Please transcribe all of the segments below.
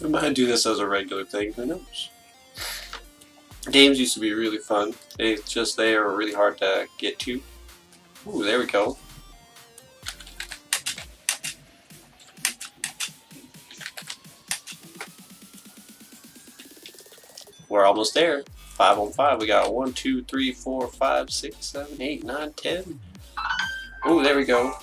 We might do this as a regular thing, who knows? Games used to be really fun. They are really hard to get to. Ooh, there we go. We're almost there. 5 on 5. We got 1, 2, 3, 4, 5, 6, 7, 8, 9, 10. Ooh, there we go.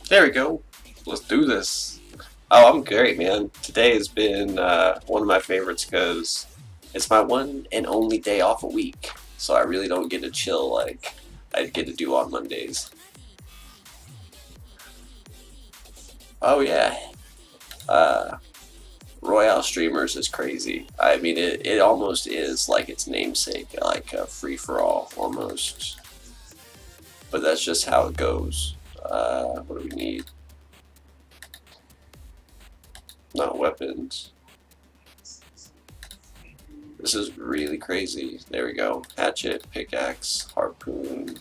There we go. Let's do this. Oh, I'm great, man. Today has been one of my favorites because it's my one and only day off a week. So I really don't get to chill like I get to do on Mondays. Oh, yeah. Uh, Royale Streamers is crazy. I mean, it almost is like its namesake, like a free for all almost. But that's just how it goes. What do we need? Not weapons. This is really crazy. There we go. Hatchet, pickaxe, harpoon.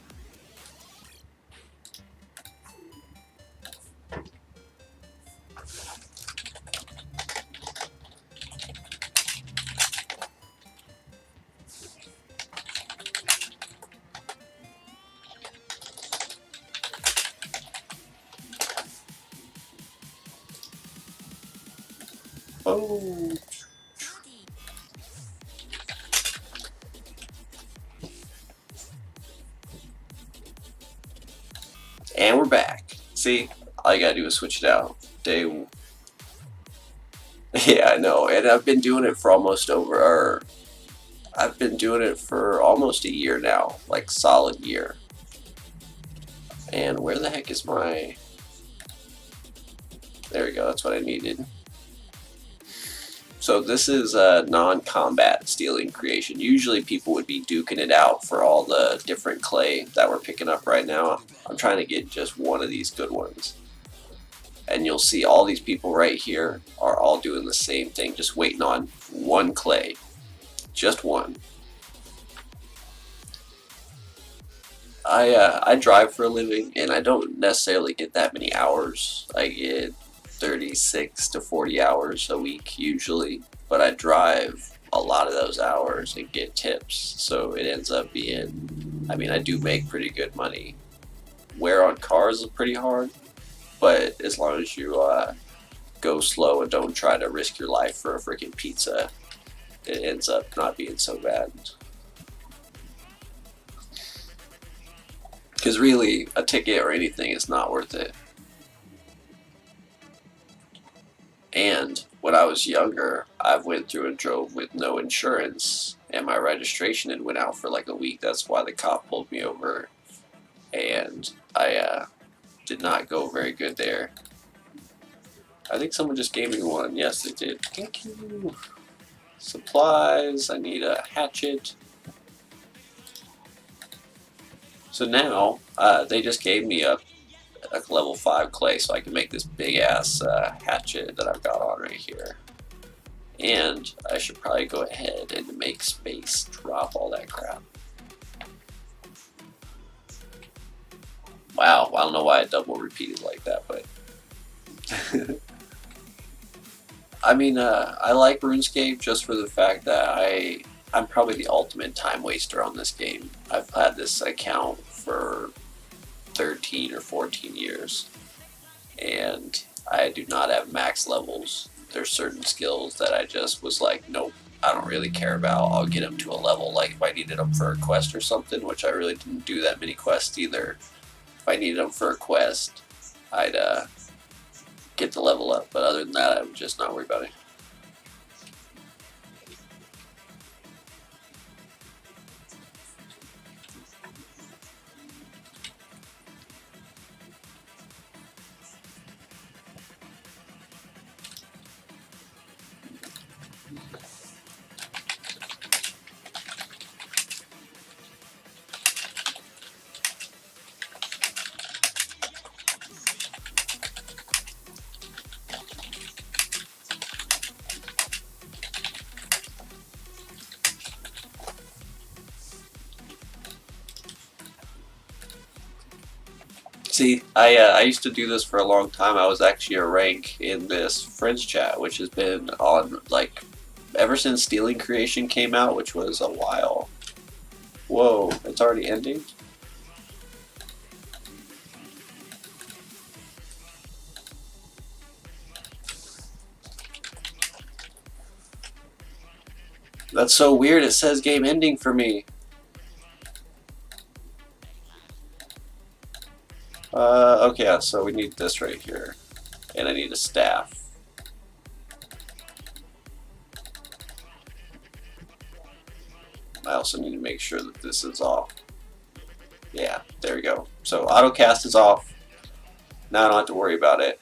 Oh. And we're back. See, all you gotta do is switch it out. Day. Yeah, I know. And I've been doing it for I've been doing it for almost a year now. Like, solid year. And where the heck is my. There we go, that's what I needed. So this is a non-combat stealing creation. Usually people would be duking it out for all the different clay that we're picking up right now. I'm trying to get just one of these good ones. And you'll see all these people right here are all doing the same thing, just waiting on one clay. Just one. I drive for a living, and I don't necessarily get that many hours. I get 36 to 40 hours a week usually, but I drive a lot of those hours and get tips, so it ends up being, I mean, I do make pretty good money. Wear on cars is pretty hard, but as long as you go slow and don't try to risk your life for a freaking pizza, it ends up not being so bad. Because really, a ticket or anything is not worth it. And when I was younger, I went through and drove with no insurance, and my registration had went out for like a week. That's why the cop pulled me over, and I did not go very good there. I think someone just gave me one. Yes, they did. Thank you. Supplies. I need a hatchet. So now they just gave me a level 5 clay so I can make this big ass hatchet that I've got on right here. And I should probably go ahead and make space, drop all that crap. Wow, I don't know why I double repeated like that, but I mean, I like RuneScape just for the fact that I'm probably the ultimate time waster on this game. I've had this account for 13 or 14 years, and I do not have max levels. There's certain skills that I just was like, nope, I don't really care about. I'll get them to a level, like if I needed them for a quest or something, which I really didn't do that many quests either. If I needed them for a quest, I'd get the level up, but other than that, I'm just not worried about it. See, I used to do this for a long time. I was actually a rank in this friends chat, which has been on like ever since Stealing Creation came out, which was a while. Whoa, it's already ending? That's so weird. It says game ending for me. Okay, so we need this right here. And I need a staff. I also need to make sure that this is off. Yeah, there we go. So autocast is off. Now I don't have to worry about it.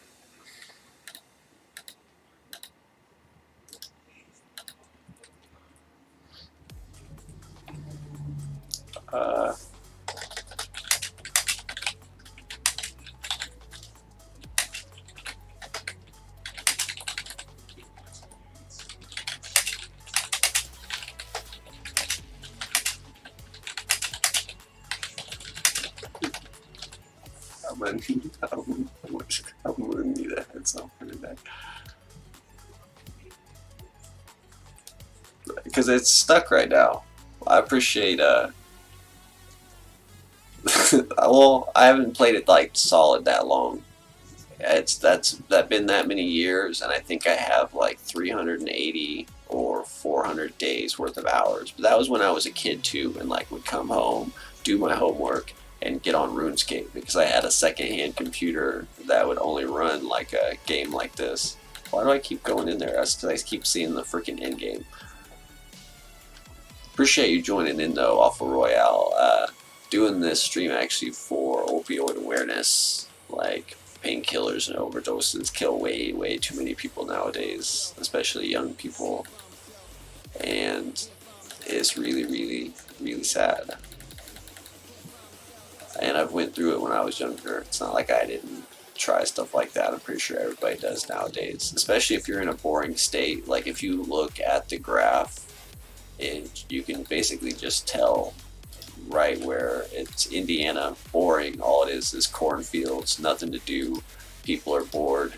Uh, I'm gonna need a heads up for today. Because it's stuck right now. I appreciate well, I haven't played it like solid that long. That's been that many years, and I think I have like 380 or 400 days worth of hours. But that was when I was a kid too, and like would come home, do my homework, and get on RuneScape because I had a secondhand computer that would only run like a game like this. Why do I keep going in there? That's because I keep seeing the freaking end game. Appreciate you joining in though, off of Royale. Doing this stream actually for opioid awareness, like painkillers and overdoses kill way too many people nowadays, especially young people, and it's really sad. And I've went through it when I was younger. It's not like I didn't try stuff like that. I'm pretty sure everybody does nowadays, especially if you're in a boring state. Like if you look at the graph, you can basically just tell right where it's Indiana, boring. All it is cornfields, nothing to do. People are bored.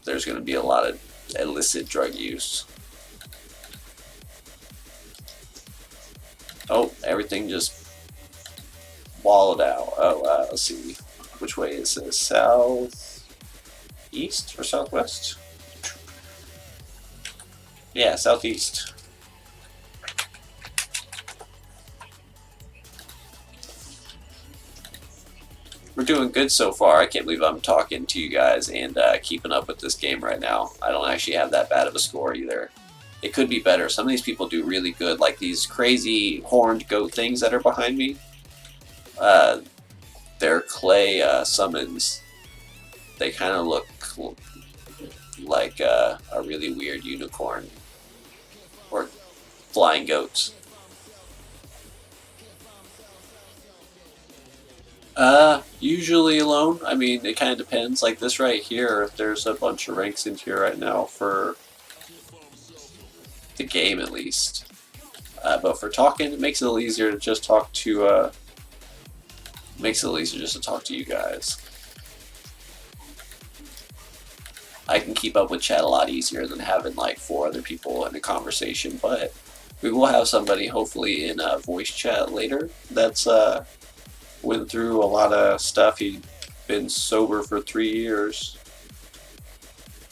There's going to be a lot of illicit drug use. Oh, everything just walled out. Oh, let's see. Which way is this? South east or southwest? Yeah, southeast. We're doing good so far. I can't believe I'm talking to you guys and keeping up with this game right now. I don't actually have that bad of a score either. It could be better. Some of these people do really good, like these crazy horned goat things that are behind me. They're clay summons. They kind of look like a really weird unicorn or flying goats. Usually alone. I mean, it kind of depends. Like this right here, there's a bunch of ranks in here right now for the game at least. But for talking, it makes it a little easier to just talk to, makes it a little easier just to talk to you guys. I can keep up with chat a lot easier than having like 4 other people in a conversation, but we will have somebody hopefully in voice chat later that's went through a lot of stuff. He'd been sober for 3 years.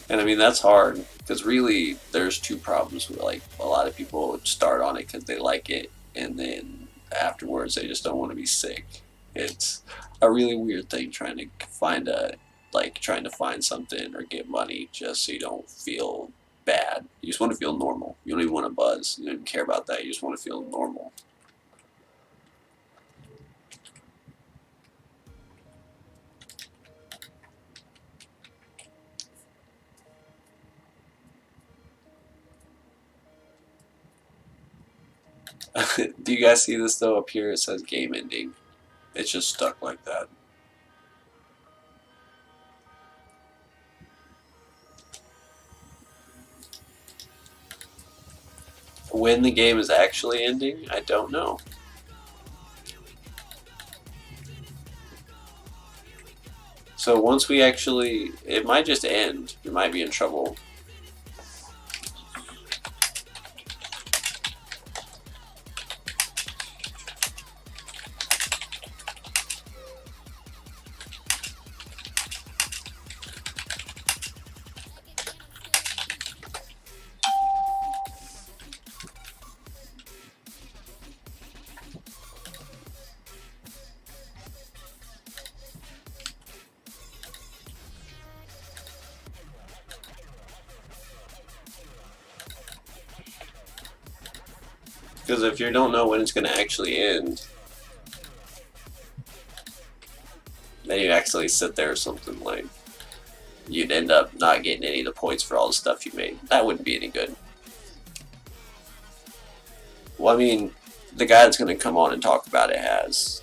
And I mean, that's hard because really there's 2 problems with like a lot of people start on it because they like it and then afterwards they just don't want to be sick. It's a really weird thing trying to find something or get money just so you don't feel bad. You just want to feel normal. You don't even want to buzz. You don't even care about that. You just want to feel normal. Do you guys see this though? Up here it says game ending. It's just stuck like that. When the game is actually ending, I don't know. So once we actually, it might just end. We might be in trouble. Because if you don't know when it's going to actually end, then you actually sit there or something like you'd end up not getting any of the points for all the stuff you made. That wouldn't be any good. Well, I mean, the guy that's going to come on and talk about it has.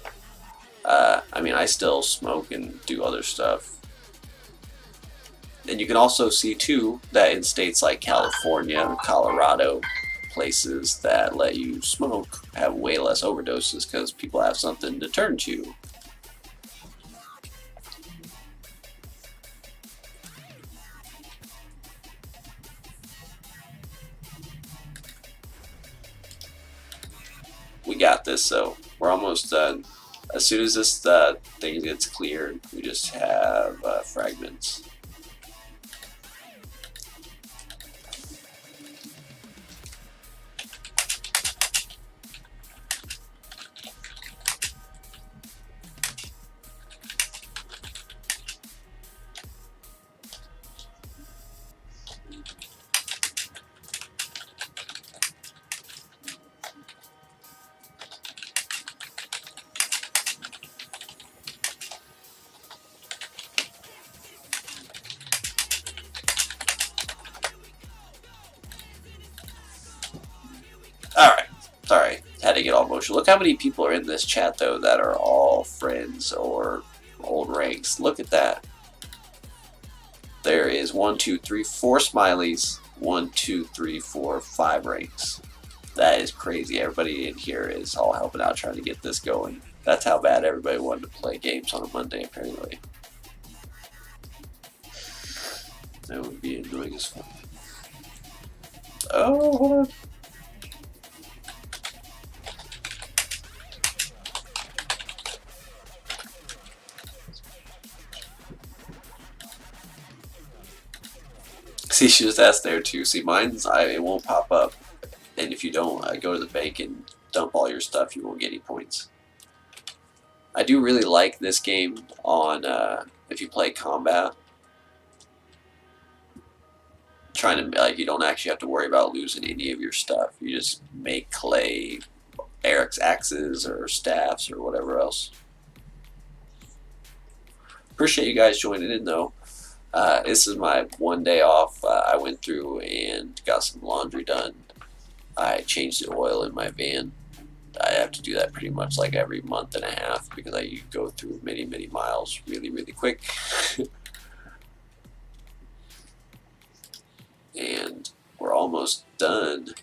I mean, I still smoke and do other stuff. And you can also see, too, that in states like California, Colorado, places that let you smoke have way less overdoses because people have something to turn to. We got this, so we're almost done. As soon as this thing gets cleared, we just have fragments. Alright, sorry, had to get all emotional. Look how many people are in this chat, though, that are all friends or old ranks. Look at that. There is 1, 2, 3, 4 smileys. 1, 2, 3, 4, 5 ranks. That is crazy. Everybody in here is all helping out trying to get this going. That's how bad everybody wanted to play games on a Monday, apparently. That would be annoying as fuck. Oh, hold on. See, she just asked there too. See, mine's it won't pop up, and if you don't go to the bank and dump all your stuff, you won't get any points. I do really like this game on if you play combat. Trying to you don't actually have to worry about losing any of your stuff. You just make clay, Eric's axes or staffs or whatever else. Appreciate you guys joining in though. This is my one day off. I went through and got some laundry done. I changed the oil in my van. I have to do that pretty much like every month and a half because I go through many, many miles really, really quick. And we're almost done.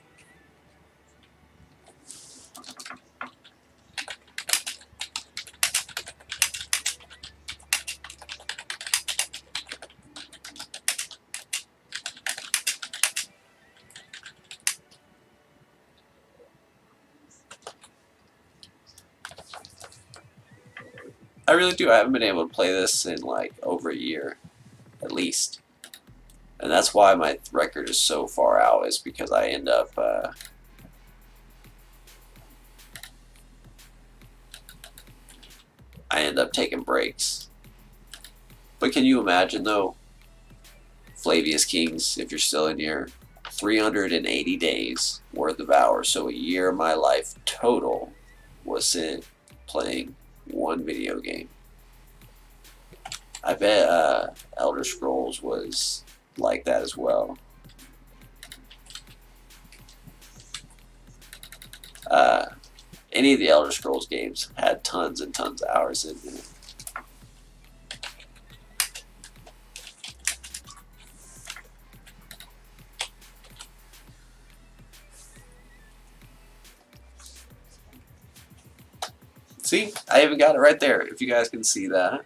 I really do. I haven't been able to play this in like over a year, at least. And that's why my record is so far out, is because I end up taking breaks. But can you imagine though, Flavius Kings, if you're still in here, 380 days worth of hours, so a year of my life total was spent playing one video game. I bet Elder Scrolls was like that as well. Any of the Elder Scrolls games had tons and tons of hours in it. See, I even got it right there, if you guys can see that.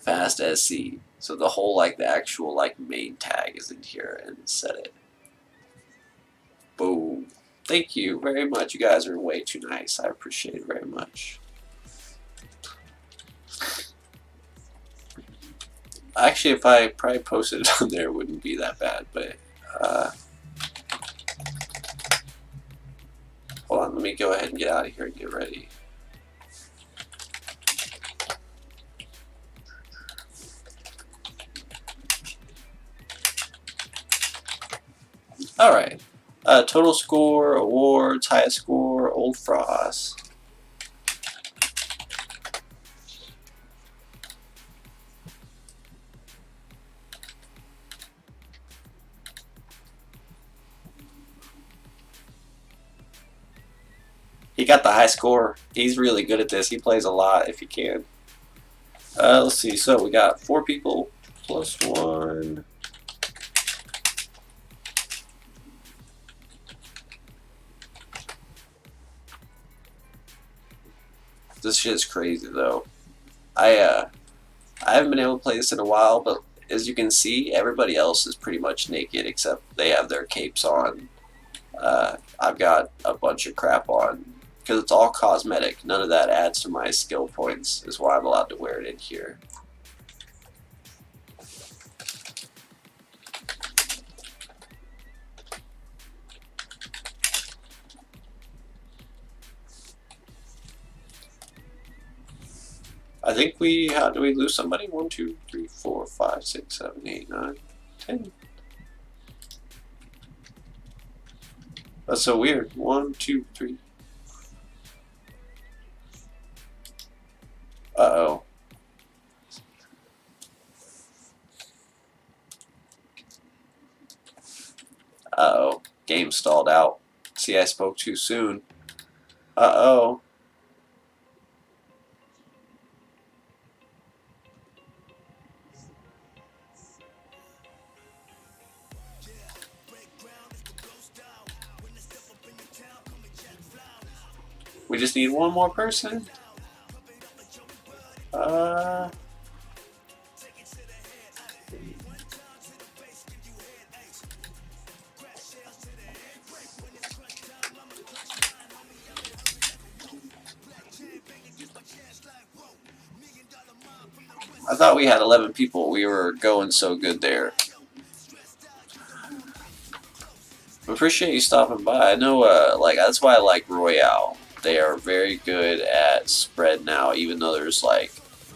fast SC. So the whole like the actual like main tag is in here and set it. Boom. Thank you very much. You guys are way too nice. I appreciate it very much. Actually, if I probably posted it on there, it wouldn't be that bad. But hold on, let me go ahead and get out of here and get ready. All right. Total score, awards, highest score, Old Frost. He got the high score. He's really good at this. He plays a lot if he can. Let's see. So we got 4 people plus 1. This shit's crazy though. I haven't been able to play this in a while, but as you can see, everybody else is pretty much naked except they have their capes on. I've got a bunch of crap on because it's all cosmetic. None of that adds to my skill points, is why I'm allowed to wear it in here. I think how do we lose somebody? 1, 2, 3, 4, 5, 6, 7, 8, 9, 10. That's so weird. 1, 2, 3. Uh-oh. Uh-oh. Game stalled out. See, I spoke too soon. Uh-oh. We just need one more person. I thought we had 11 people. We were going so good there. Appreciate you stopping by. I know, like that's why I like Royale. They are very good at spread now, even though there's like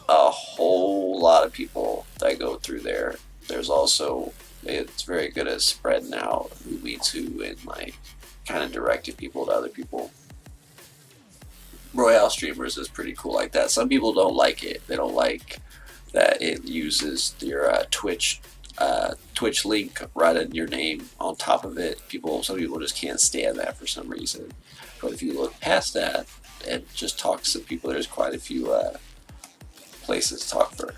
a whole lot of people that go through there. There's also it's very good at spreading out who meets who and like kind of directing people to other people. Royale streamers is pretty cool like that. Some people don't like it. They don't like that it uses your Twitch link right in your name on top of it. Some people just can't stand that for some reason. But if you look past that and just talk to some people, there's quite a few places to talk for.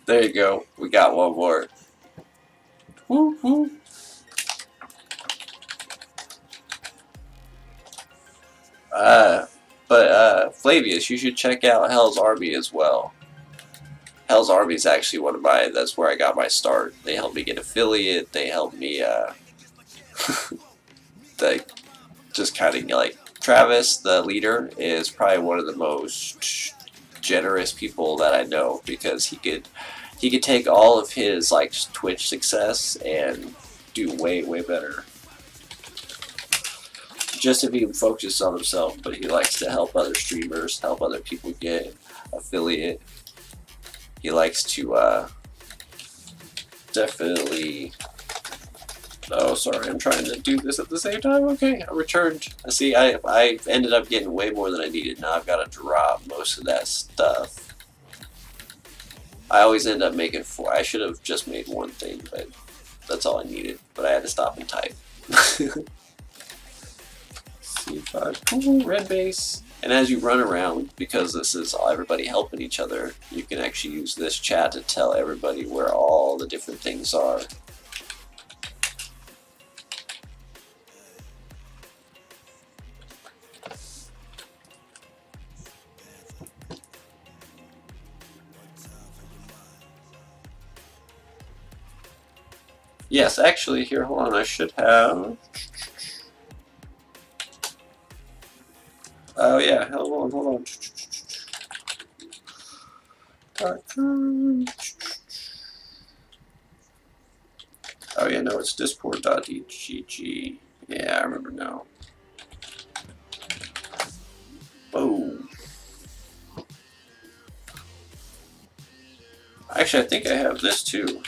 There you go. We got one more. Woo woo. But Flavius, you should check out Hell's Army as well. Hell's Army is actually that's where I got my start. They helped me get affiliate. They helped me, they just kind of like Travis, the leader, is probably one of the most generous people that I know because he could take all of his like Twitch success and do way better. Just if he focuses on himself, but he likes to help other streamers, help other people get affiliate. He likes to definitely Oh, sorry, I'm trying to do this at the same time. Okay, I returned. I see, I ended up getting way more than I needed. Now I've got to drop most of that stuff. I always end up making 4. I should have just made one thing, but that's all I needed. But I had to stop and type. C5, cool, red base. And as you run around, because this is everybody helping each other, you can actually use this chat to tell everybody where all the different things are. Yes, actually, here, hold on, I should have... Oh yeah, hold on. Oh yeah, no, it's discord.gg. Yeah, I remember now. Boom. Actually, I think I have this too.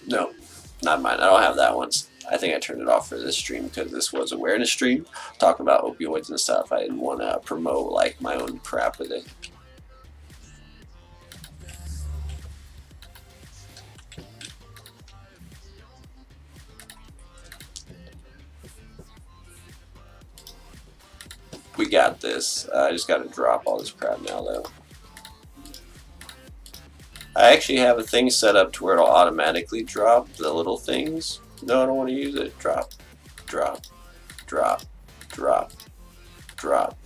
No, not mine. I don't have that one. I think I turned it off for this stream because this was awareness stream, talking about opioids and stuff. I didn't want to promote like my own crap with it. We got this. I just got to drop all this crap now, though. I actually have a thing set up to where it'll automatically drop the little things. No, I don't want to use it. Drop, drop, drop, drop, drop.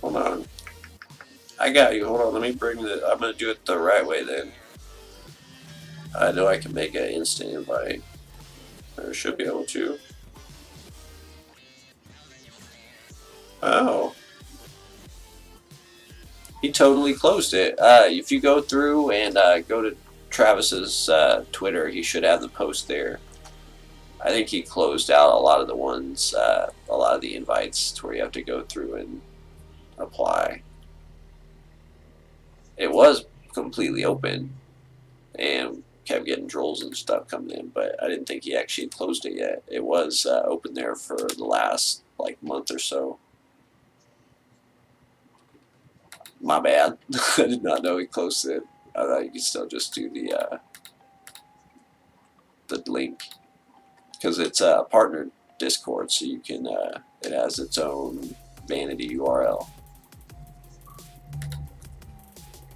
Hold on. I got you. Hold on. Let me bring the. I'm gonna do it the right way then. I know I can make an instant invite. I should be able to. Oh. He totally closed it. If you go through and go to Travis's Twitter, he should have the post there. I think he closed out a lot of the ones, a lot of the invites to where you have to go through and apply. It was completely open and kept getting trolls and stuff coming in, but I didn't think he actually closed it yet. It was open there for the last like month or so. My bad. I did not know he closed it. I thought you could still just do the link because it's a partnered Discord, so you can. It has its own vanity URL.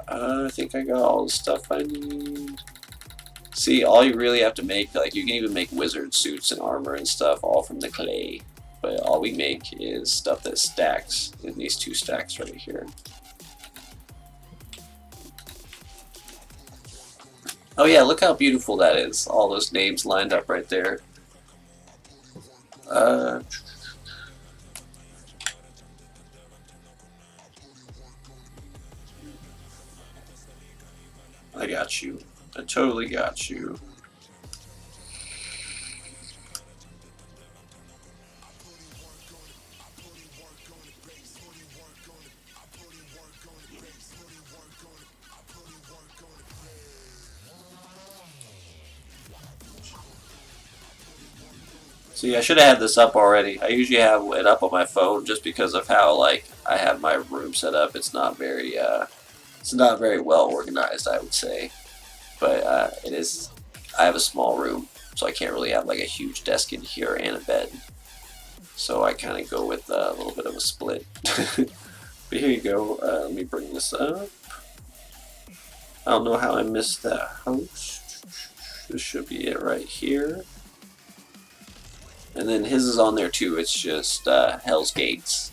I think I got all the stuff I need. See, all you really have to make, like, you can even make wizard suits and armor and stuff all from the clay, but all we make is stuff that stacks in these 2 stacks right here. Oh yeah, look how beautiful that is. All those names lined up right there. I got you. I totally got you. See, I should have had this up already. I usually have it up on my phone just because of how, like, I have my room set up. It's not very well organized, I would say. But it is. I have a small room, so I can't really have like a huge desk in here and a bed. So I kind of go with a little bit of a split. But here you go. Let me bring this up. I don't know how I missed that host. This should be it right here. And then his is on there too. It's just Hell's Gates.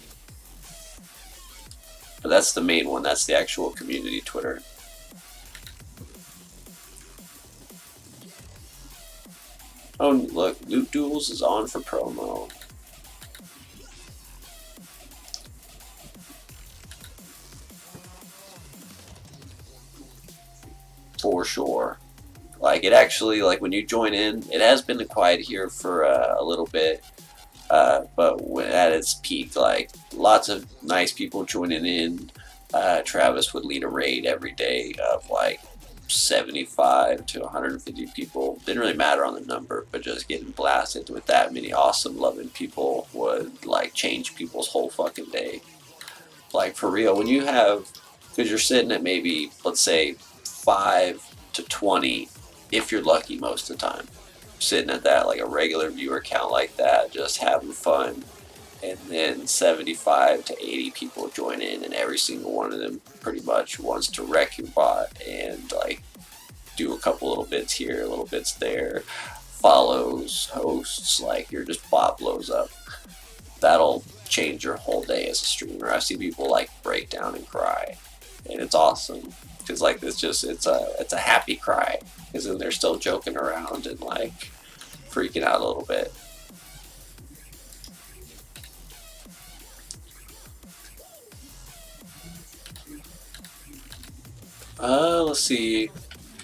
But that's the main one. That's the actual community Twitter. Oh, look, Loot Duels is on for promo. For sure. Like it actually, like when you join in, it has been quiet here for a little bit, but when at its peak, like lots of nice people joining in. Travis would lead a raid every day of like 75 to 150 people. Didn't really matter on the number, but just getting blasted with that many awesome, loving people would like change people's whole fucking day. Like for real, when you have, because you're sitting at maybe, let's say, 5 to 20, if you're lucky most of the time, sitting at that, like a regular viewer count like that, just having fun. And then 75 to 80 people join in, and every single one of them pretty much wants to wreck your bot and like do a couple little bits here, little bits there, follows, hosts, like your just bot blows up. That'll change your whole day as a streamer. I see people like break down and cry, and it's awesome because like it's a happy cry because then they're still joking around and like freaking out a little bit. Let's see.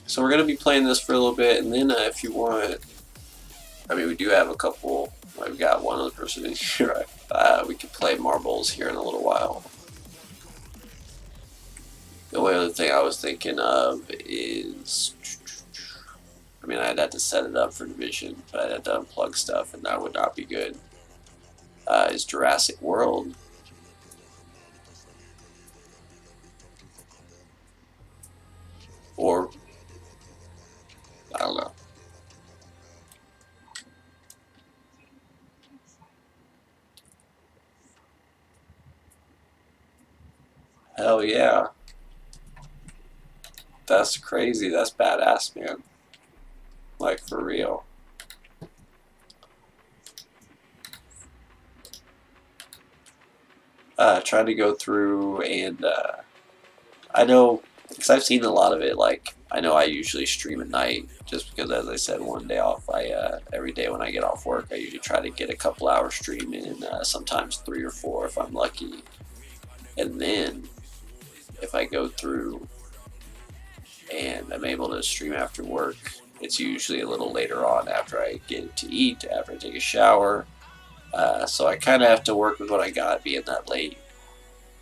So we're gonna be playing this for a little bit, and then if you want, I mean, we do have a couple. We've got one other person in here. We could play marbles here in a little while. The only other thing I was thinking of is, I mean, I'd have to set it up for Division, but I'd have to unplug stuff, and that would not be good. Is Jurassic World. Or, I don't know. Hell yeah. That's crazy. That's badass, man. Like, for real. Trying to go through and, I know, because I've seen a lot of it, like, I know I usually stream at night, just because, as I said, one day off, every day when I get off work, I usually try to get a couple hours streaming, and sometimes 3 or 4 if I'm lucky. And then, if I go through and I'm able to stream after work, it's usually a little later on after I get to eat, after I take a shower. So I kind of have to work with what I got being that late.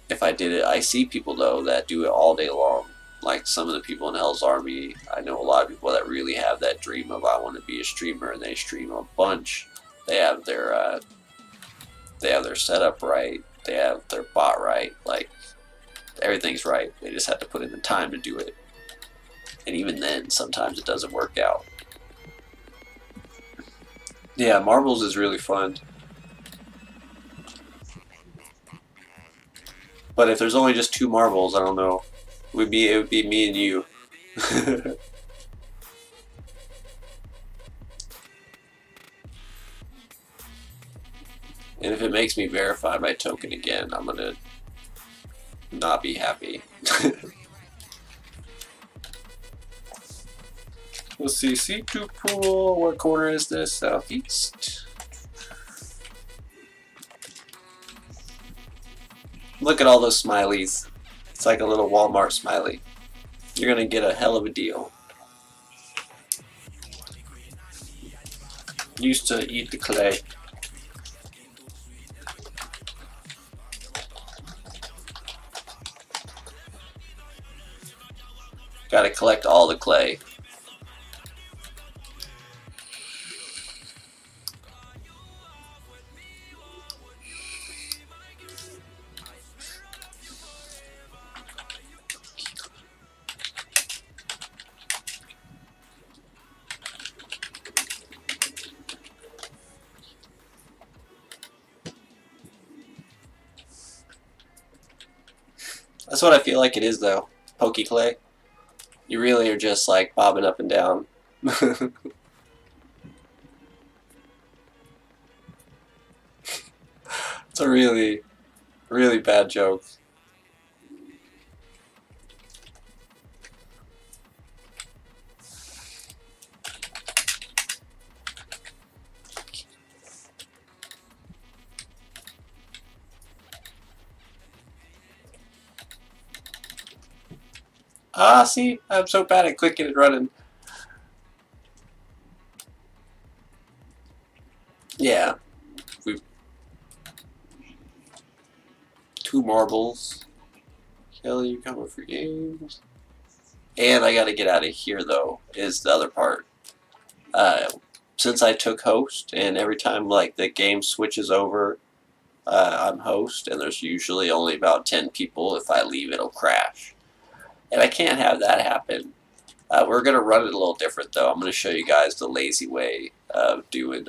If I did it, I see people though that do it all day long. Like some of the people in Hell's Army, I know a lot of people that really have that dream of I want to be a streamer, and they stream a bunch. They have their setup right. They have their bot right. Like everything's right. They just have to put in the time to do it. And even then, sometimes it doesn't work out. Yeah, marbles is really fun. But if there's only just 2 marbles, I don't know. It would be me and you. And if it makes me verify my token again, I'm gonna not be happy. Let's see, C2 pool. What corner is this? Southeast. Look at all those smileys. It's like a little Walmart smiley. You're gonna get a hell of a deal. Used to eat the clay. Gotta collect all the clay. That's what I feel like it is, though. Pokey clay. You really are just like bobbing up and down. It's a really, really bad joke. Ah, see? I'm so bad at clicking and running. 2 marbles. Kelly, you coming for games? And I gotta get out of here though, is the other part. Since I took host, and every time like the game switches over, I'm host, and there's usually only about 10 people. If I leave, it'll crash. And I can't have that happen. We're going to run it a little different, though. I'm going to show you guys the lazy way of doing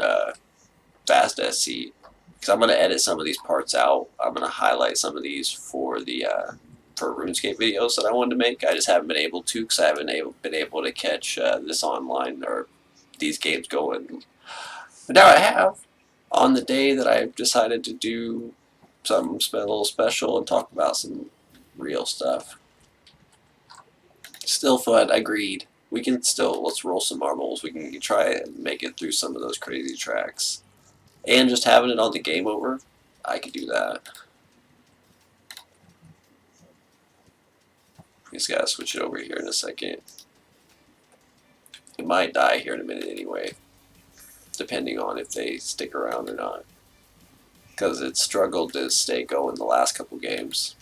fast SC. Because I'm going to edit some of these parts out. I'm going to highlight some of these for the for RuneScape videos that I wanted to make. I just haven't been able to because I haven't been able to catch this online or these games going. But now I have. On the day that I decided to do something a little special and talk about some real stuff. Still fun, agreed. We can still, let's roll some marbles. We can try and make it through some of those crazy tracks. And just having it on the game over, I could do that. Just gotta switch it over here in a second. It might die here in a minute anyway, depending on if they stick around or not. Because it struggled to stay going the last couple games.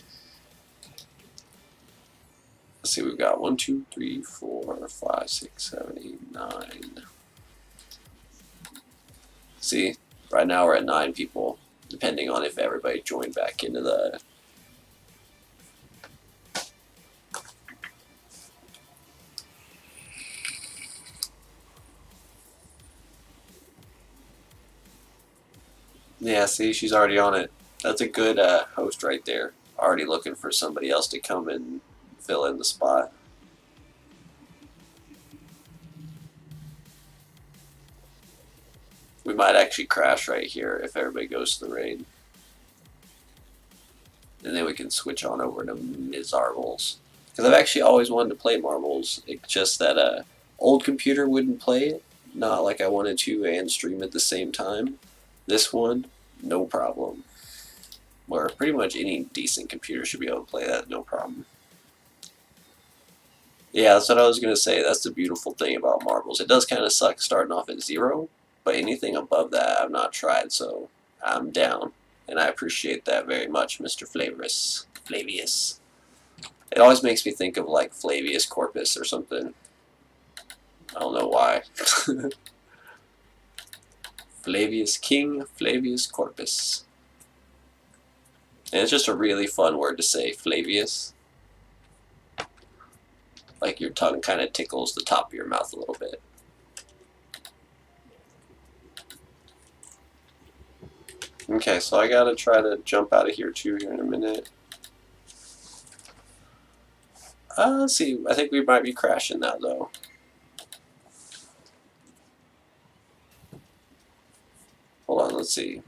Let's see, we've got 1, 2, 3, 4, 5, 6, 7, 8, 9. See, right now we're at 9 people, depending on if everybody joined back into the. Yeah, see, she's already on it. That's a good host right there. Already looking for somebody else to come and fill in the spot. We might actually crash right here if everybody goes to the raid. And then we can switch on over to Ms. Marbles. Because I've actually always wanted to play Marbles. It's just that old computer wouldn't play it. Not like I wanted to and stream at the same time. This one, no problem. Where pretty much any decent computer should be able to play that, no problem. Yeah, that's what I was going to say. That's the beautiful thing about Marbles. It does kind of suck starting off at 0, but anything above that I've not tried, so I'm down. And I appreciate that very much, Mr. Flavius. It always makes me think of like Flavius Corpus or something. I don't know why. Flavius King, Flavius Corpus. And it's just a really fun word to say, Flavius. Like your tongue kind of tickles the top of your mouth a little bit. Okay, so I gotta try to jump out of here too here in a minute. Let's see, I think we might be crashing now though. Hold on, let's see.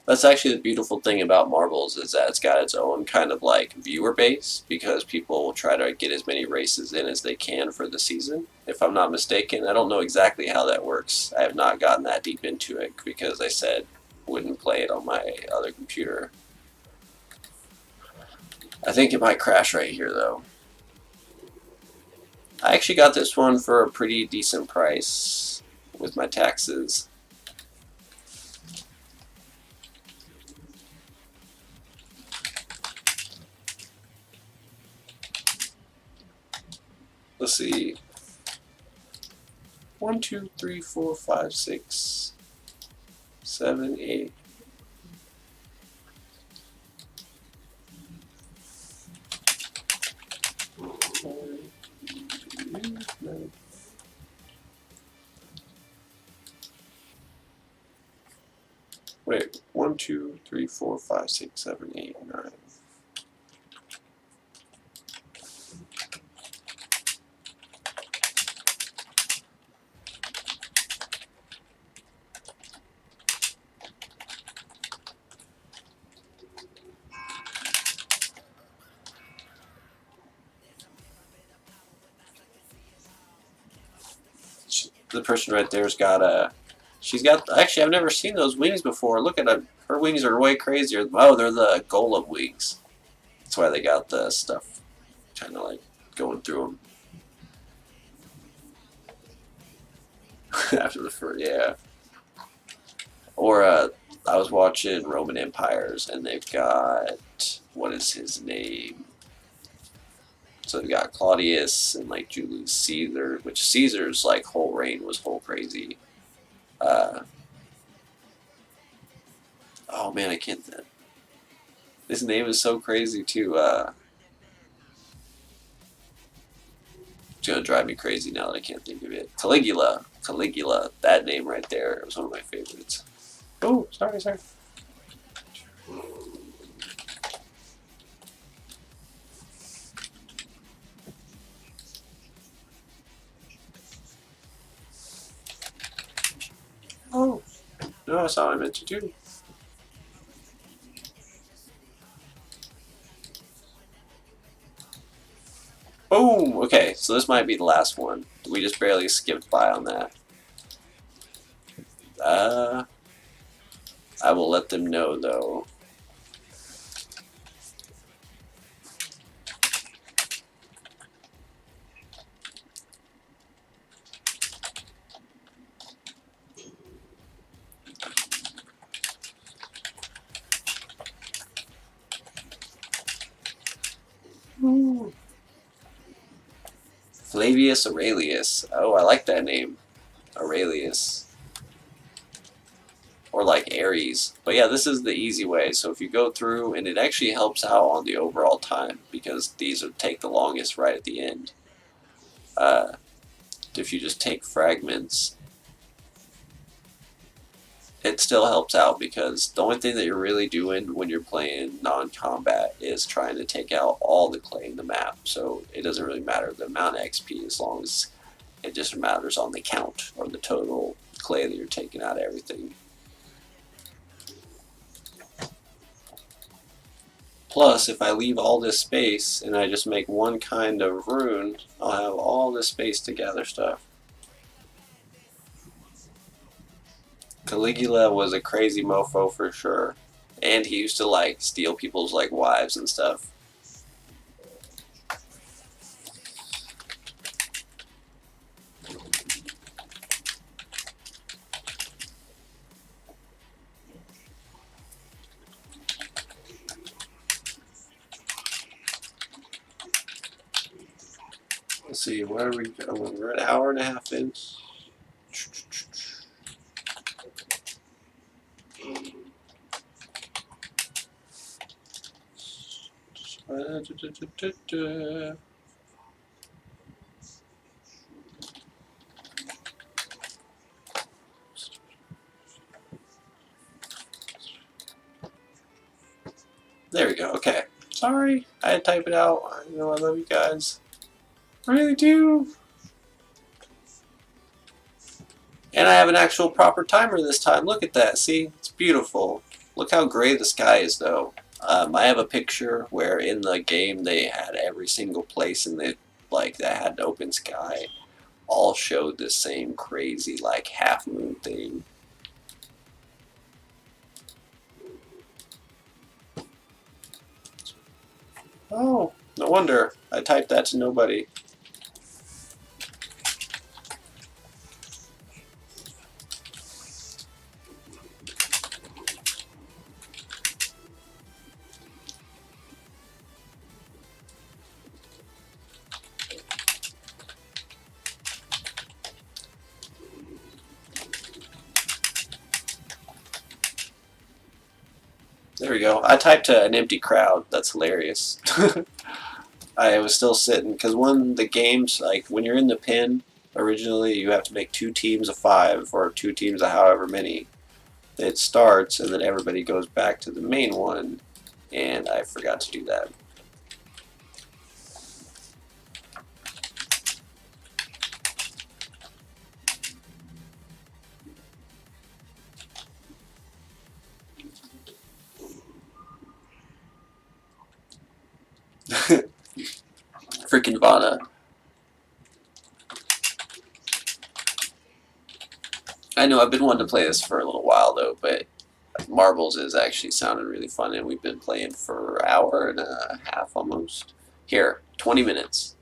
That's actually the beautiful thing about Marbles is that it's got its own kind of like viewer base because people will try to get as many races in as they can for the season. If I'm not mistaken, I don't know exactly how that works. I have not gotten that deep into it because I said wouldn't play it on my other computer. I think it might crash right here though. I actually got this one for a pretty decent price with my taxes. Let's see. 1, 2, 3, 4, 5, 6, 7, 8. Wait, 1, 2, 3, 4, 5, 6, 7, 8, 9. The person right there's got a. She's got. Actually, I've never seen those wings before. Look at her. Her wings are way crazier. Oh, they're the golem wings. That's why they got the stuff kind of like going through them. After the fur, yeah. Or I was watching Roman Empires, and they've got what is his name? So they've got Claudius and like Julius Caesar, which Caesar's like whole reign was whole crazy. Uh, oh man, I can't. His name is so crazy too. It's gonna drive me crazy now that I can't think of it. Caligula, Caligula. That name right there was one of my favorites. Oh, sorry. Oh, no, that's not what I meant to do. Boom! Okay, so this might be the last one. We just barely skipped by on that. Uh, I will let them know though. Ooh. Flavius Aurelius. Oh, I like that name. Aurelius. Or like Aries. But yeah, this is the easy way. So if you go through, and it actually helps out on the overall time, because these would take the longest right at the end. If you just take fragments, it still helps out, because the only thing that you're really doing when you're playing non-combat is trying to take out all the clay in the map. So it doesn't really matter the amount of XP, as long as it just matters on the count or the total clay that you're taking out of everything. Plus, if I leave all this space and I just make one kind of rune, I'll have all this space to gather stuff. Caligula was a crazy mofo for sure. And he used to like steal people's like wives and stuff. Let's see, where are we going? We're an hour and a half in. There we go, okay. Sorry, I had to type it out. I know I love you guys. I really do. And I have an actual proper timer this time. Look at that, see? It's beautiful. Look how gray the sky is, though. I have a picture where in the game they had every single place in the, like, that had an open sky all showed the same crazy, like, half moon thing. Oh, no wonder. I typed that to nobody. There we go. I typed to an empty crowd. That's hilarious. I was still sitting, because when the games, like when you're in the pin, originally you have to make 2 teams of 5 or 2 teams of however many. It starts and then everybody goes back to the main one, and I forgot to do that. Freaking Vana. I know I've been wanting to play this for a little while though, but Marbles is actually sounding really fun, and we've been playing for an hour and a half almost. Here, 20 minutes.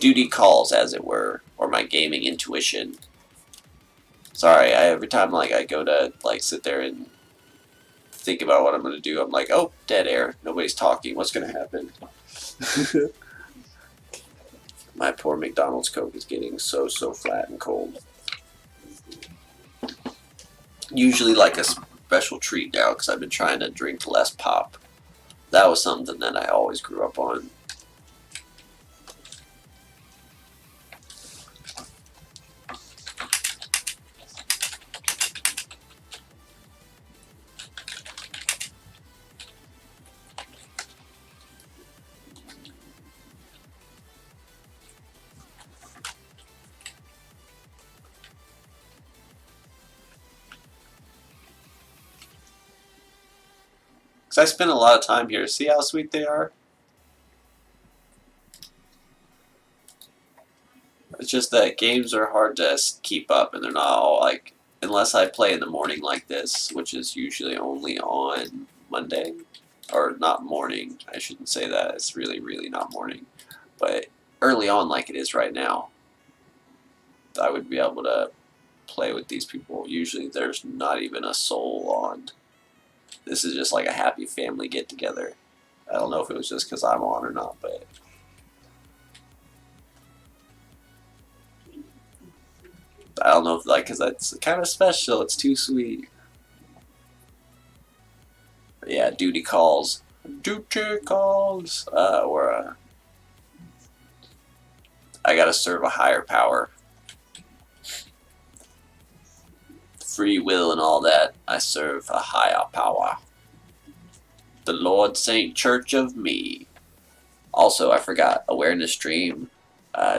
duty calls, as it were, or my gaming intuition. Sorry, every time like I go to like sit there and think about what I'm gonna do, I'm like, oh, dead air. Nobody's talking. What's gonna happen? My poor McDonald's Coke is getting so flat and cold. Usually like a special treat now because I've been trying to drink less pop. That was something that I always grew up on. Because I spend a lot of time here. See how sweet they are? It's just that games are hard to keep up, and they're not all like, unless I play in the morning like this, which is usually only on Monday, or not morning. I shouldn't say that. It's really not morning, but early on, like it is right now, I would be able to play with these people. Usually, there's not even a soul on. This is just like a happy family get together. I don't know if it was just because I'm on or not, but. I don't know if like because that's kind of special. It's too sweet. But yeah, duty calls, or I gotta serve a higher power, free will and all that. I serve a higher power, the Lord Saint Church of me. Also, I forgot awareness dream.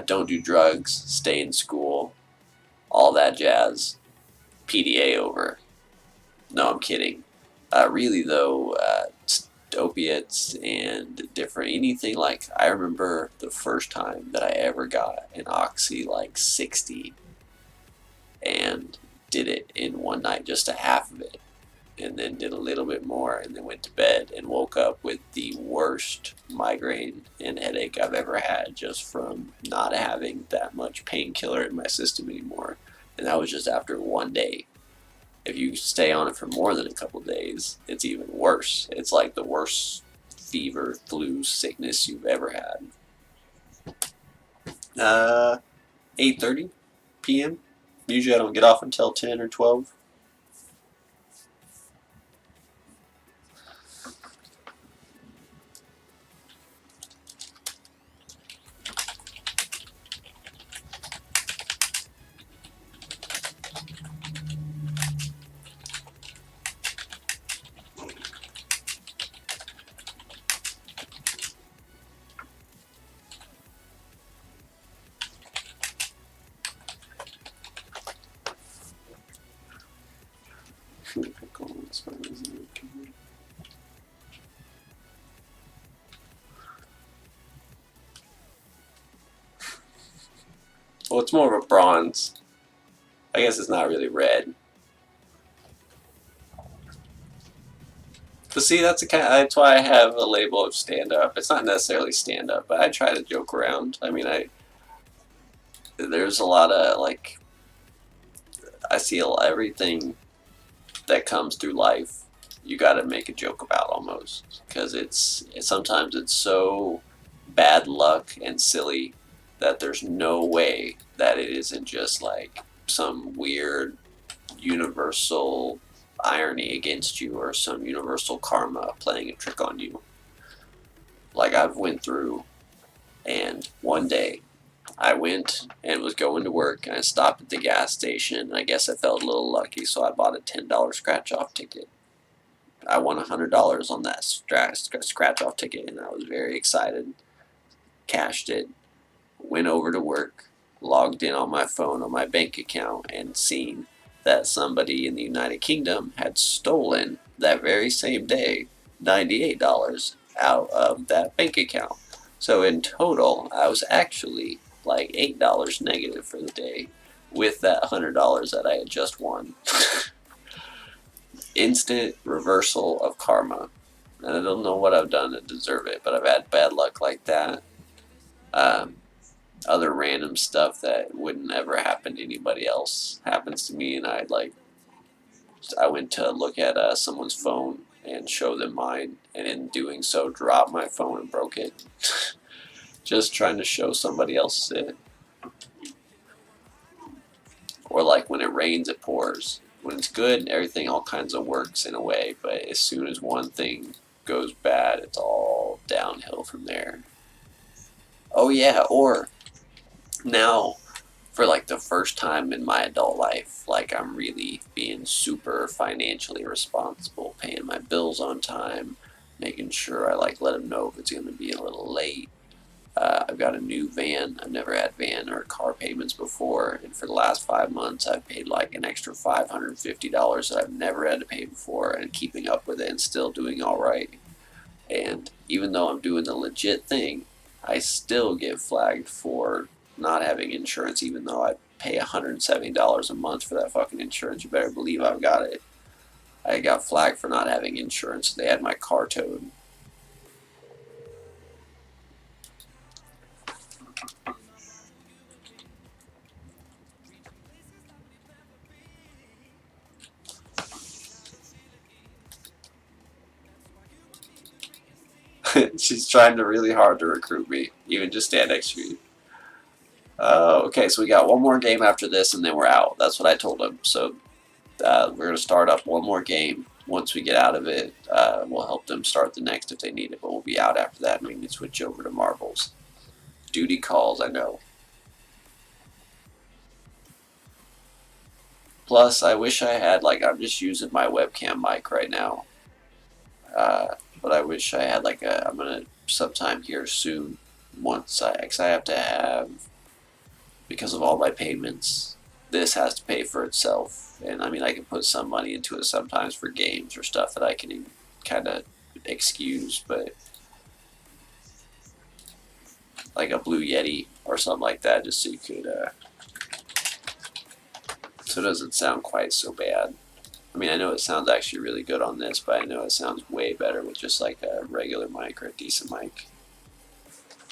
Don't do drugs. Stay in school. All that jazz. PDA over. No, I'm kidding. Really though, opiates and different anything like I remember the first time that I ever got an oxy like 60 and did it in one night, just a half of it, and then did a little bit more and then went to bed and woke up with the worst migraine and headache I've ever had just from not having that much painkiller in my system anymore. And that was just after one day. If you stay on it for more than a couple days, it's even worse. It's like the worst fever, flu, sickness you've ever had. 8:30 p.m. Usually I don't get off until 10 or 12. Well, it's more of a bronze. I guess it's not really red. But see, that's why I have a label of stand up. It's not necessarily stand up, but I try to joke around. I mean, there's a lot of like I see everything that comes through life. You got to make a joke about almost because sometimes it's so bad luck and silly that there's no way that it isn't just like some weird universal irony against you or some universal karma playing a trick on you. Like I've went through, and one day I went and was going to work and I stopped at the gas station. I guess I felt a little lucky, so I bought a $10 scratch-off ticket. I won $100 on that scratch-off ticket, and I was very excited. Cashed it, went over to work, logged in on my phone on my bank account, and seen that somebody in the United Kingdom had stolen that very same day $98 out of that bank account. So in total, I was actually like $8 negative for the day with that $100 that I had just won. Instant reversal of karma. And I don't know what I've done to deserve it, but I've had bad luck like that. other random stuff that wouldn't ever happen to anybody else happens to me, and I went to look at someone's phone and show them mine, and in doing so, dropped my phone and broke it. Just trying to show somebody else it. Or like when it rains, it pours. When it's good, everything all kinds of works in a way, but as soon as one thing goes bad, it's all downhill from there. Oh yeah, or now for like the first time in my adult life, like I'm really being super financially responsible, paying my bills on time, making sure I like let them know if it's going to be a little late. I've got a new van. I've never had van or car payments before, and for the last 5 months, I've paid like an extra $550 that I've never had to pay before, and keeping up with it and still doing all right. And even though I'm doing the legit thing, I still get flagged for not having insurance, even though I pay $170 a month for that fucking insurance. You better believe I've got it. I got flagged for not having insurance. They had my car towed. She's trying to really hard to recruit me, even just stand next to me. Okay, so we got one more game after this, and then we're out. That's what I told him. So we're going to start up one more game. Once we get out of it, we'll help them start the next if they need it, but we'll be out after that, and we can switch over to marbles. Duty calls, I know. Plus, I wish I had, like, I'm just using my webcam mic right now. But I wish I had, like, I'm going to sometime here soon, because I have to have, because of all my payments, this has to pay for itself. And I mean, I can put some money into it sometimes for games or stuff that I can kind of excuse, but like a Blue Yeti or something like that, just so you could, so it doesn't sound quite so bad. I mean, I know it sounds actually really good on this, but I know it sounds way better with just like a regular mic or a decent mic.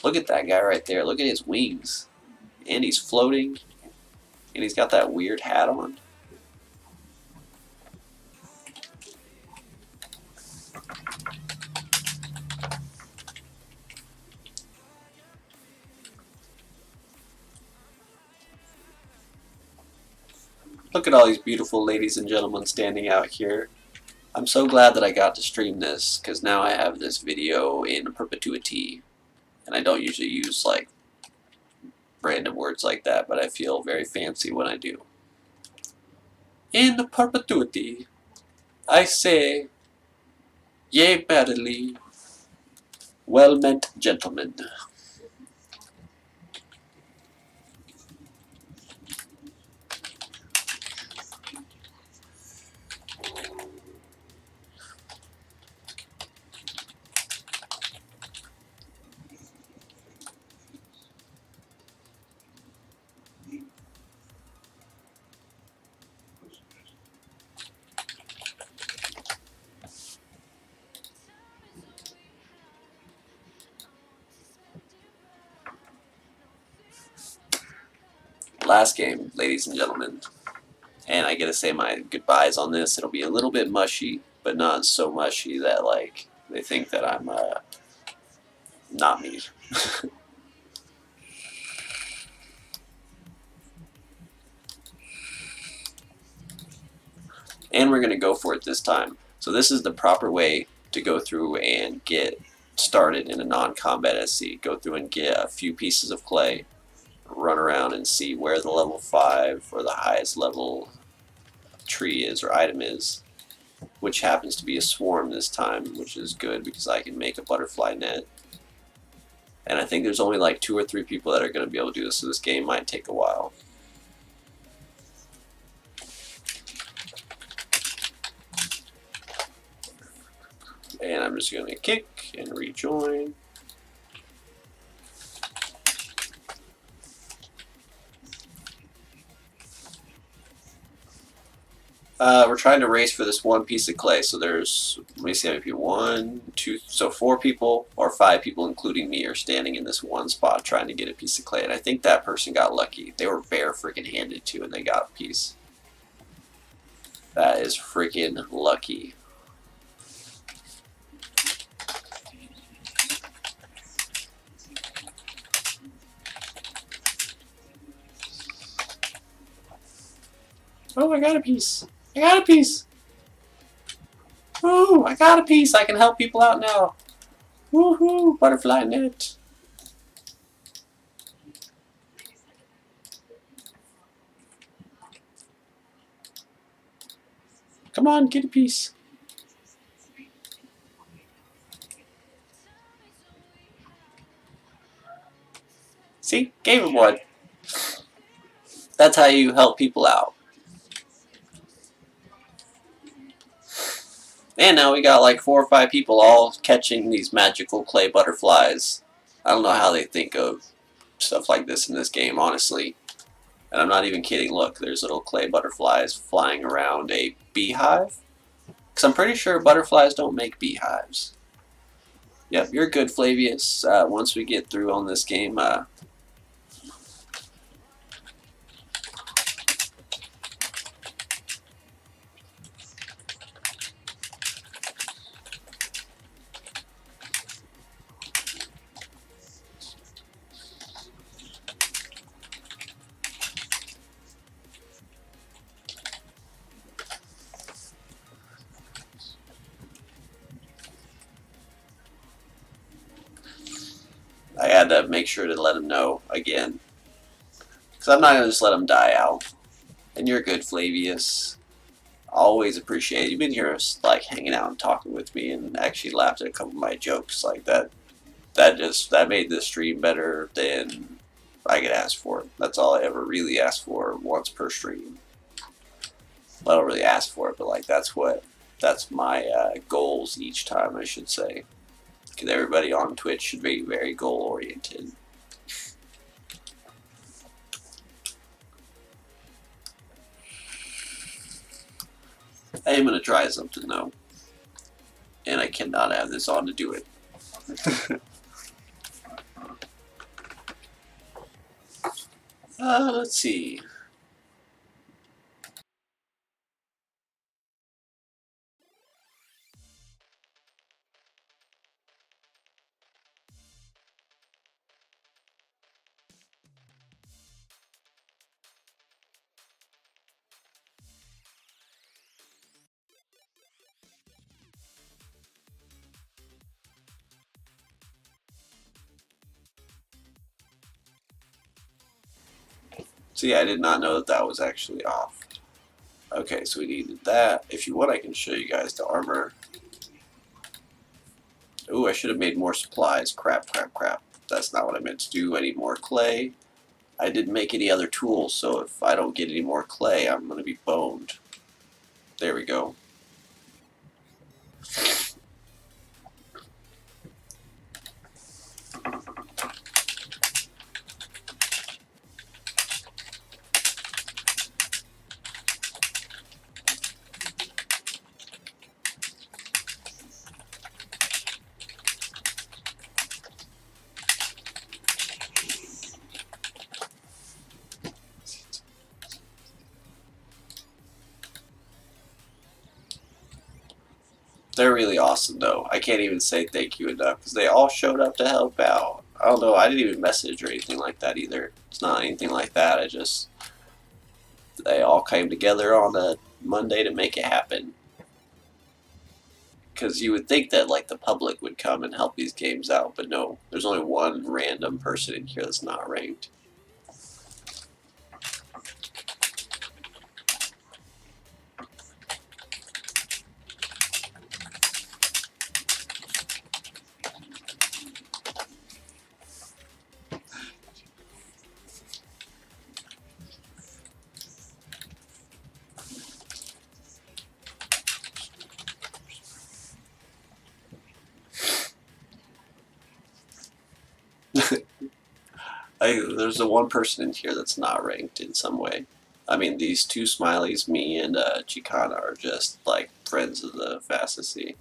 Look at that guy right there. Look at his wings. And he's floating. And he's got that weird hat on. Look at all these beautiful ladies and gentlemen standing out here. I'm so glad that I got to stream this, because now I have this video in perpetuity. And I don't usually use like random words like that, but I feel very fancy when I do. In perpetuity, I say, yea verily, well meant gentlemen. Last game, ladies and gentlemen. And I gotta say my goodbyes on this. It'll be a little bit mushy, but not so mushy that like they think that I'm not me. And we're gonna go for it this time. So this is the proper way to go through and get started in a non-combat SC. Go through and get a few pieces of clay, run around and see where the level 5 or the highest level tree is or item is, which happens to be a swarm this time, which is good because I can make a butterfly net. And I think there's only like 2 or 3 people that are going to be able to do this, so this game might take a while. And I'm just going to kick and rejoin. We're trying to race for this one piece of clay. So there's, let me see how many people. 1, 2, so 4 people or 5 people, including me, are standing in this one spot trying to get a piece of clay. And I think that person got lucky. They were bare freaking handed to, and they got a piece. That is freaking lucky. Oh, I got a piece. I got a piece. Ooh, I got a piece. I can help people out now. Woohoo, butterfly net. Come on, get a piece. See, gave him one. That's how you help people out. And now we got like 4 or 5 people all catching these magical clay butterflies. I don't know how they think of stuff like this in this game, honestly. And I'm not even kidding. Look, there's little clay butterflies flying around a beehive. Because I'm pretty sure butterflies don't make beehives. Yep, you're good, Flavius. Once we get through on this game, I had to make sure to let him know again. Because I'm not going to just let him die out. And you're good, Flavius. Always appreciate it. You've been here like hanging out and talking with me and actually laughed at a couple of my jokes like that. That made this stream better than I could ask for. That's all I ever really ask for once per stream. I don't really ask for it, but like that's my goals each time, I should say. Because everybody on Twitch should be very goal oriented. I am gonna try something though, and I cannot have this on to do it. Let's see. See, I did not know that that was actually off. Okay, so we needed that. If you want, I can show you guys the armor. Ooh, I should have made more supplies. Crap, crap, crap. That's not what I meant to do. I need more clay. I didn't make any other tools, so if I don't get any more clay, I'm going to be boned. There we go. They're really awesome, though. I can't even say thank you enough, because they all showed up to help out. I don't know, I didn't even message or anything like that either. It's not anything like that, they all came together on a Monday to make it happen. Because you would think that, like, the public would come and help these games out, but no. There's only one random person in here that's not ranked. There's the one person in here that's not ranked in some way. I mean, these two smileys, me and Chicana, are just like friends of the fastest sea.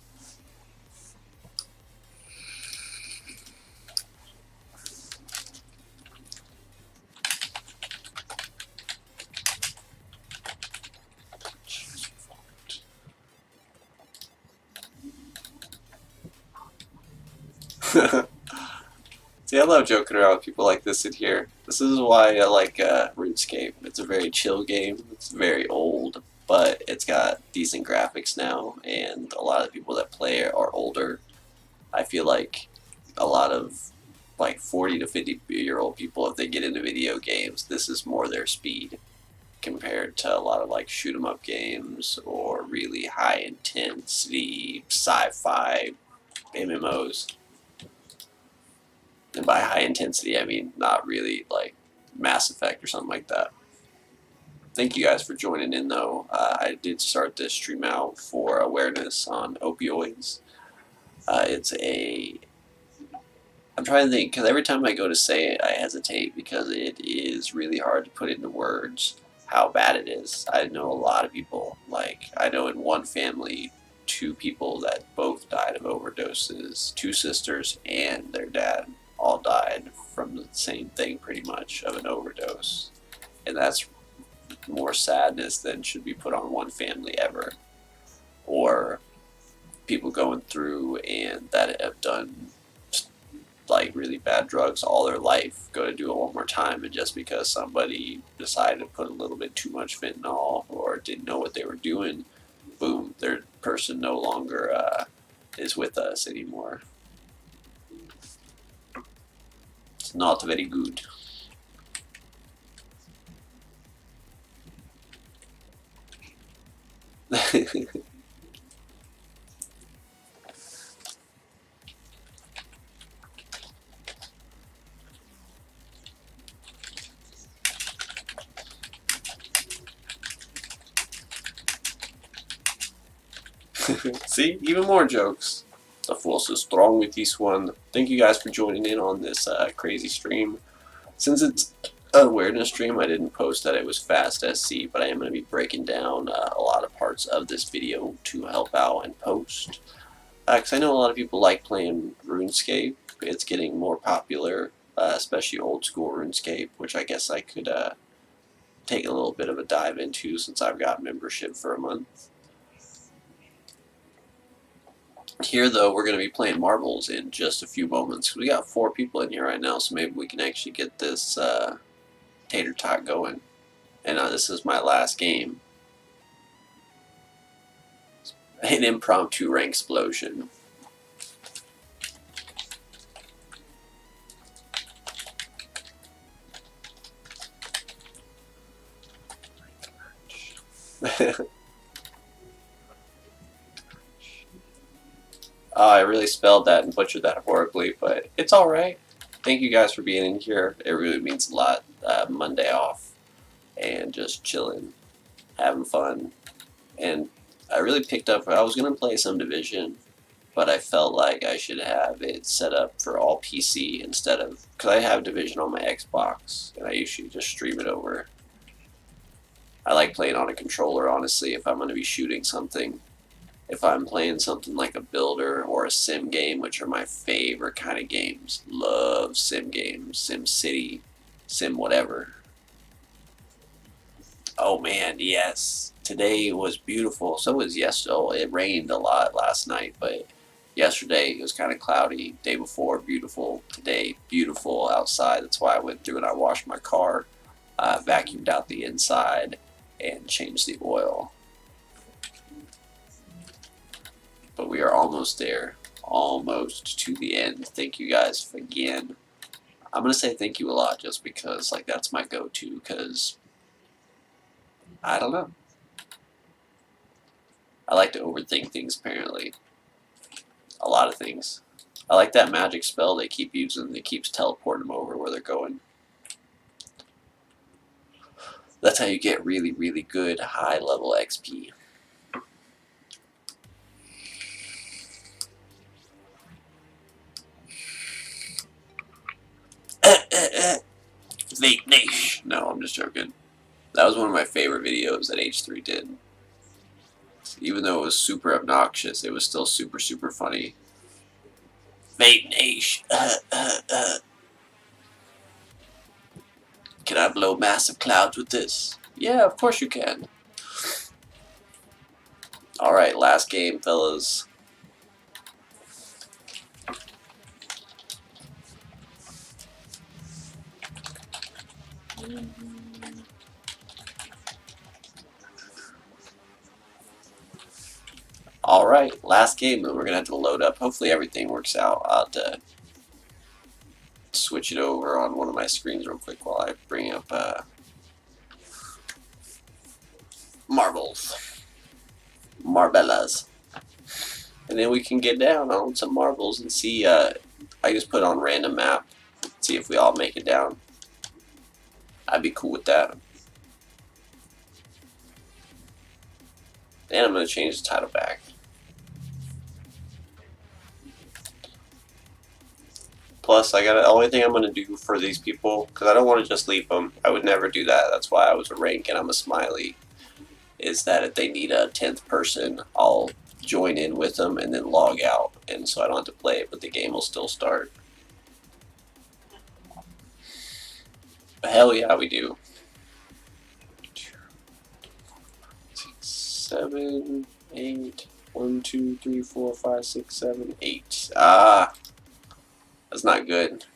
See, I love joking around with people like this in here. This is why I like RuneScape. It's a very chill game. It's very old, but it's got decent graphics now, and a lot of the people that play are older. I feel like a lot of like 40 to 50-year-old people, if they get into video games, this is more their speed compared to a lot of like shoot 'em up games or really high intensity sci-fi MMOs. And by high intensity, I mean not really like Mass Effect or something like that. Thank you guys for joining in, though. I did start this stream out for awareness on opioids. It's a. I'm trying to think, because every time I go to say it, I hesitate because it is really hard to put into words how bad it is. I know a lot of people, like, I know in one family, two people that both died of overdoses, two sisters and their dad all died from the same thing, pretty much, of an overdose. And that's more sadness than should be put on one family ever. Or people going through and that have done like really bad drugs all their life, go to do it one more time, and just because somebody decided to put a little bit too much fentanyl or didn't know what they were doing, boom, their person no longer is with us anymore. It's not very good. See, even more jokes. The force is strong with this one. Thank you guys for joining in on this crazy stream. Since it's an awareness stream, I didn't post that it was fast SC, but I am going to be breaking down a lot of parts of this video to help out and post. Because I know a lot of people like playing RuneScape. It's getting more popular, especially old school RuneScape, which I guess I could take a little bit of a dive into since I've got membership for a month. Here, though, we're going to be playing marbles in just a few moments. We got 4 people in here right now, so maybe we can actually get this tater tot going. And this is my last game. An impromptu rank explosion. I really spelled that and butchered that horribly, but it's alright. Thank you guys for being in here. It really means a lot. Monday off and just chilling, having fun. And I really picked up, I was going to play some Division, but I felt like I should have it set up for all PC instead of, because I have Division on my Xbox, and I usually just stream it over. I like playing on a controller, honestly, if I'm going to be shooting something. If I'm playing something like a builder or a sim game, which are my favorite kind of games. Love sim games, Sim City, sim whatever. Oh man, yes. Today was beautiful. So was yesterday. Oh, it rained a lot last night, but yesterday it was kind of cloudy. Day before, beautiful. Today, beautiful outside. That's why I went through and I washed my car, vacuumed out the inside, and changed the oil. But we are almost there. Almost to the end. Thank you guys again. I'm going to say thank you a lot just because like that's my go-to, because I don't know. I like to overthink things, apparently. A lot of things. I like that magic spell they keep using that keeps teleporting them over where they're going. That's how you get really, really good high-level XP. Vape Nation. No, I'm just joking. That was one of my favorite videos that H3 did. Even though it was super obnoxious, it was still super, super funny. Vape Nation. Can I blow massive clouds with this? Yeah, of course you can. Alright, last game, fellas. Alright, last game that we're going to have to load up. Hopefully everything works out. I'll have to switch it over on one of my screens real quick while I bring up marbles. Marbellas. And then we can get down on some marbles and see, I just put on random map. See if we all make it down. I'd be cool with that. And I'm going to change the title back. Plus, the only thing I'm going to do for these people, because I don't want to just leave them. I would never do that. That's why I was a rank and I'm a smiley. Is that if they need a 10th person, I'll join in with them and then log out. And so I don't have to play it, but the game will still start. Hell yeah, we do. 6, 7, 8. 1, 2, 3, 4, 5, 6, 7, 8. Ah. That's not good.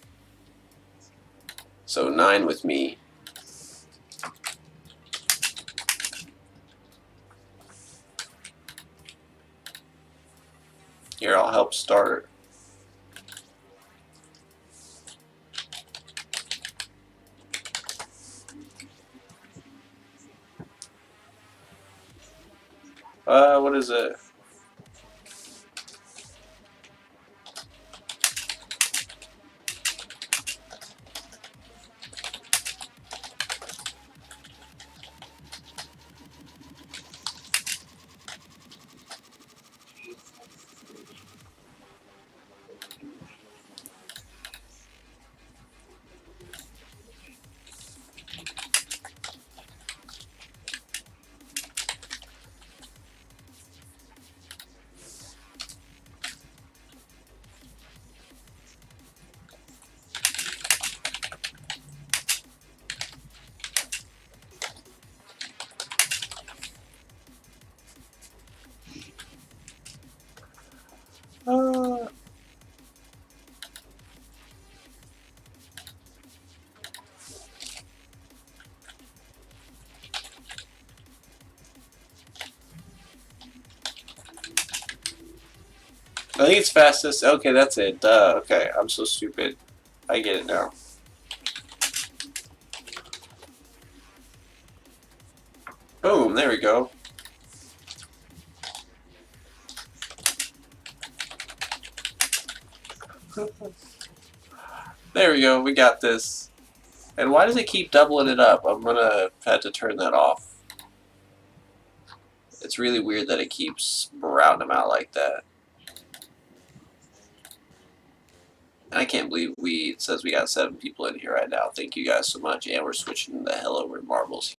So 9 with me. Here, I'll help start. What is it? I think it's fastest. Okay, that's it. Duh. Okay, I'm so stupid. I get it now. Boom, there we go. There we go, we got this. And why does it keep doubling it up? I'm gonna have to turn that off. It's really weird that it keeps rounding them out like that. And I can't believe it says we got 7 people in here right now. Thank you guys so much. And we're switching the hell over to marbles.